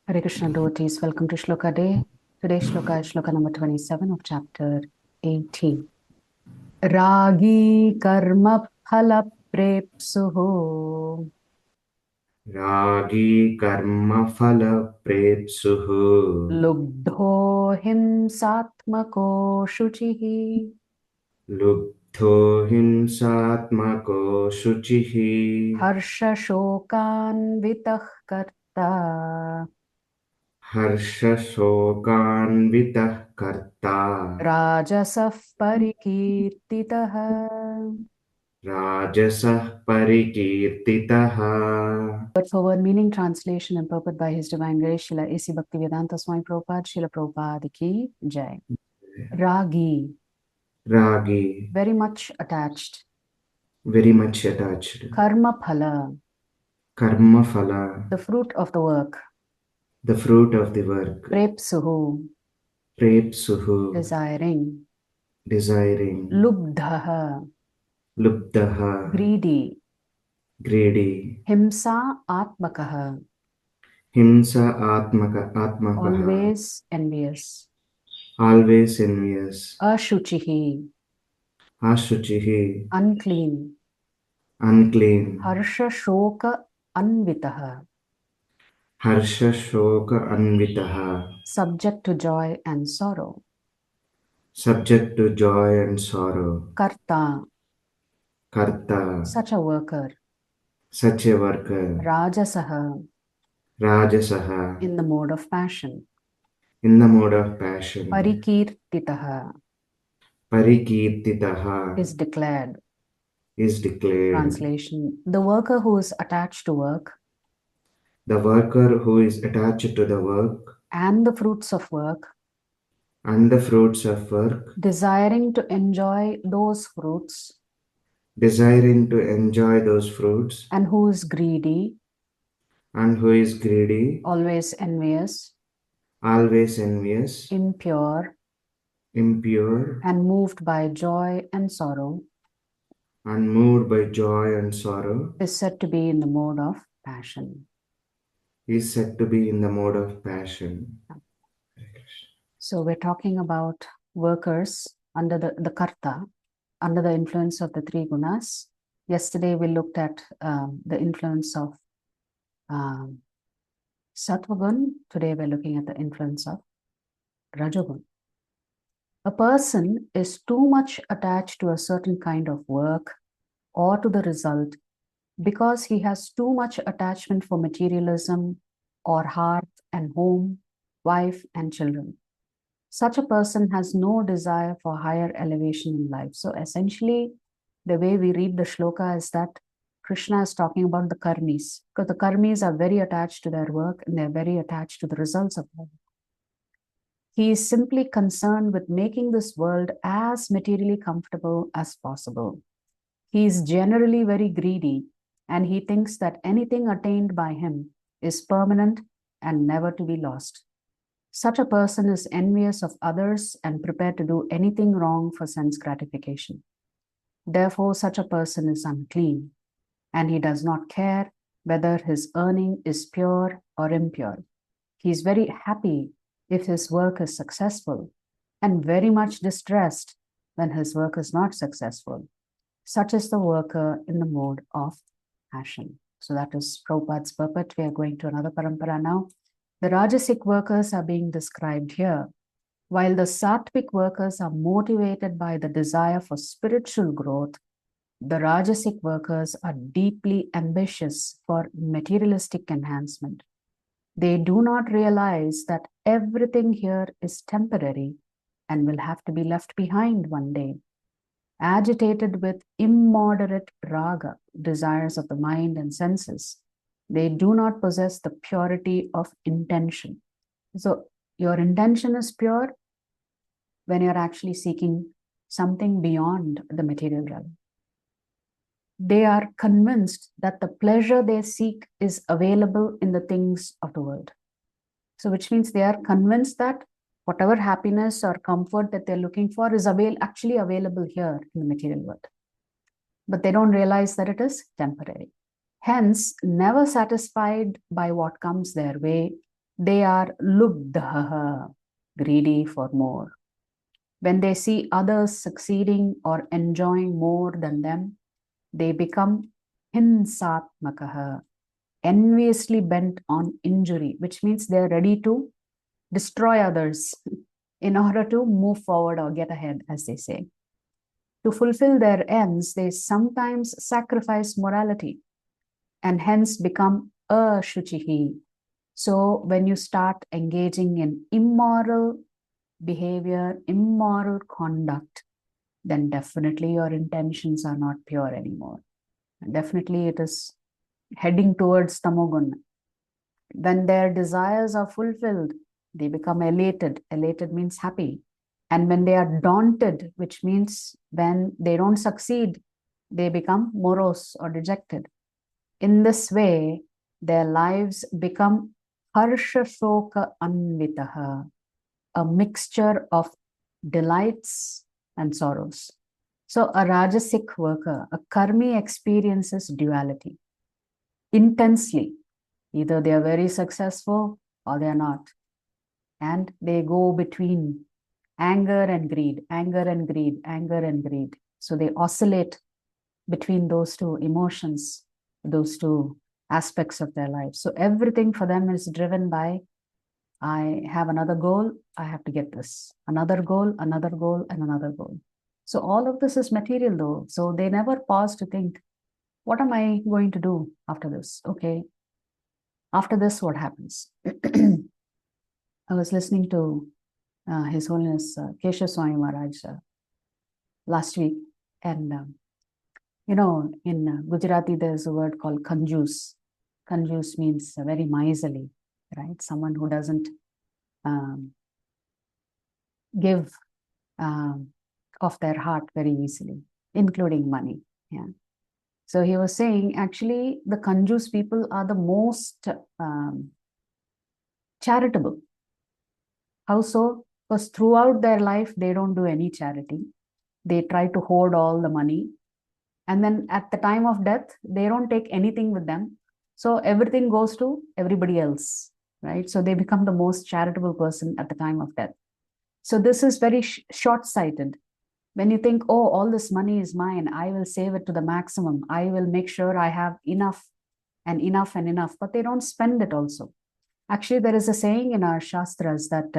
Hare Krishna devotees, welcome to Shloka Day. Today's Shloka is Shloka number 27 of chapter 18. Ragi karma phala prepsuho Ragi karma phala prepsuhu lubdho himsatmako shuchihi lubdho himsatmako shuchihi harsha shokan vitah karta harsha shokanvitah karta rajasah parikirtitah. rajasah parikirtitah. Word for word meaning, translation and purport by His Divine Grace, Srila A.C. Bhaktivedanta Swami Prabhupada, Srila Prabhupada Ki Jai. Ragi, Ragi, very much attached. very much attached. Karma phala, Karma phala, the fruit of the work. the fruit of the work. Prepsuhu, Prepsuhu, desiring. desiring. Lubdhaha, Lubdaha, greedy. greedy. Himsa atmakaha, Himsa atmakaha, always envious. always envious. Ashuchihi, Ashuchihi, unclean. unclean. Harsha shoka anvitaha, Harsha shoka anvitaha, subject to joy and sorrow. subject to joy and sorrow. Karta, Karta, such a worker. such a worker. Rajasaha, Rajasaha, in the mode of passion. in the mode of passion. Parikirtitaha, Parikirtitaha, is declared. is declared. Translation: the worker who is attached to work The worker who is attached to the work and the fruits of work, and the fruits of work, desiring to enjoy those fruits, desiring to enjoy those fruits, and who is greedy, and who is greedy, always envious, always envious, impure, impure, and moved by joy and sorrow, and moved by joy and sorrow, is said to be in the mode of passion. is said to be in the mode of passion. So we're talking about workers under the karta, under the influence of the three gunas. Yesterday we looked at the influence of sattvagun. Today we're looking at the influence of rajagun. A person is too much attached to a certain kind of work or to the result because he has too much attachment for materialism or hearth and home, wife and children. Such a person has no desire for higher elevation in life. So essentially, the way we read the shloka is that Krishna is talking about the karmis, because the karmis are very attached to their work and they're very attached to the results of their work. He is simply concerned with making this world as materially comfortable as possible. He is generally very greedy and he thinks that anything attained by him is permanent and never to be lost. Such a person is envious of others and prepared to do anything wrong for sense gratification. Therefore, such a person is unclean, and he does not care whether his earning is pure or impure. He is very happy if his work is successful, and very much distressed when his work is not successful. Such is the worker in the mode of passion. So that is Prabhupada's purport. We are going to another parampara now. The Rajasic workers are being described here, while the Sattvic workers are motivated by the desire for spiritual growth. The Rajasic workers are deeply ambitious for materialistic enhancement. They do not realize that everything here is temporary and will have to be left behind one day. Agitated with immoderate raga, desires of the mind and senses, they do not possess the purity of intention. So your intention is pure when you're actually seeking something beyond the material realm. They are convinced that the pleasure they seek is available in the things of the world. So which means they are convinced that whatever happiness or comfort that they're looking for is actually available here in the material world. But they don't realize that it is temporary. Hence, never satisfied by what comes their way, They are lubdhaha, greedy for more. When they see others succeeding or enjoying more than them, they become hinsatmakaha, enviously bent on injury, which means they're ready to destroy others in order to move forward or get ahead, as they say. To fulfill their ends, they sometimes sacrifice morality and hence become ashuchihi. So when you start engaging in immoral behavior, immoral conduct, then definitely your intentions are not pure anymore. Definitely it is heading towards tamoguna. When their desires are fulfilled, they become elated. Elated means happy. And when they are daunted, which means when they don't succeed, they become morose or dejected. In this way, their lives become harsha shoka anvitaha, a mixture of delights and sorrows. So a rajasic worker, a karmi, experiences duality intensely. Either they are very successful or they are not. And they go between anger and greed, anger and greed, anger and greed. So they oscillate between those two emotions, those two aspects of their life. So everything for them is driven by, I have another goal, I have to get this. Another goal, and another goal. So all of this is material though. So they never pause to think, what am I going to do after this? Okay, after this, what happens? I was listening to His Holiness Kesha Swami Maharaj last week. And, you know, in Gujarati, there's a word called kanjus. Kanjus means very miserly, right? Someone who doesn't give of their heart very easily, including money. Yeah. So he was saying, actually, the kanjus people are the most charitable. How so? Because throughout their life, they don't do any charity. They try to hoard all the money. And then at the time of death, they don't take anything with them. So everything goes to everybody else, right? So they become the most charitable person at the time of death. So this is very short-sighted. When you think, oh, all this money is mine, I will save it to the maximum. I will make sure I have enough and enough and enough. But they don't spend it also. Actually, there is a saying in our Shastras that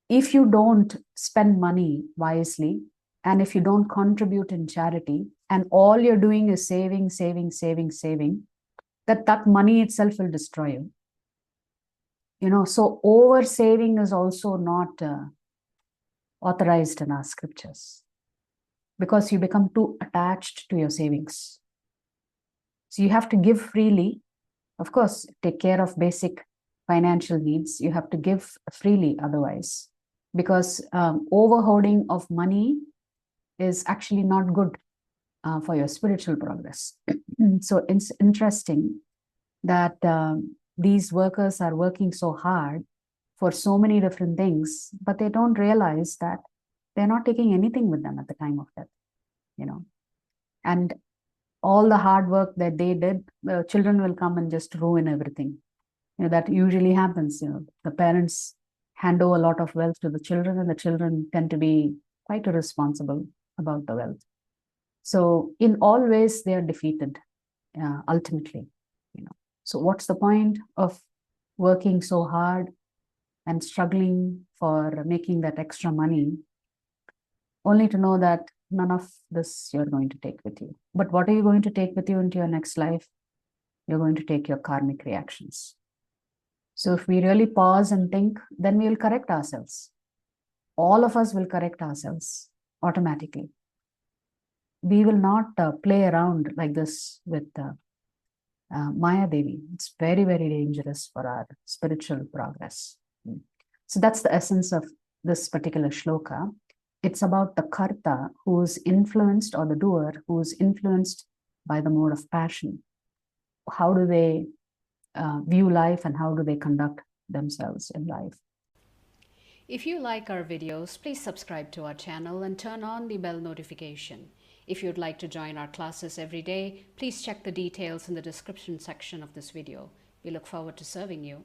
if you don't spend money wisely, and if you don't contribute in charity, and all you're doing is saving, that money itself will destroy you. You know, so over saving is also not authorized in our scriptures, because you become too attached to your savings. So you have to give freely. Of course, take care of basic financial needs. You have to give freely otherwise, because over-hoarding of money is actually not good for your spiritual progress. So it's interesting that these workers are working so hard for so many different things, but they don't realize that they're not taking anything with them at the time of death, you know. And all the hard work that they did, children will come and just ruin everything. You know, that usually happens. You know, the parents hand over a lot of wealth to the children, and the children tend to be quite irresponsible about the wealth. So in all ways, they are defeated ultimately. You know, so what's the point of working so hard and struggling for making that extra money, only to know that none of this you're going to take with you? But what are you going to take with you into your next life? You're going to take your karmic reactions. So if we really pause and think, then we will correct ourselves. All of us will correct ourselves automatically. We will not play around like this with Maya Devi. It's very, very dangerous for our spiritual progress. So that's the essence of this particular shloka. It's about the karta who's influenced, or the doer who's influenced by the mode of passion. How do they view life, and how do they conduct themselves in life? If you like our videos, please subscribe to our channel and turn on the bell notification. If you'd like to join our classes every day, please check the details in the description section of this video. We look forward to serving you.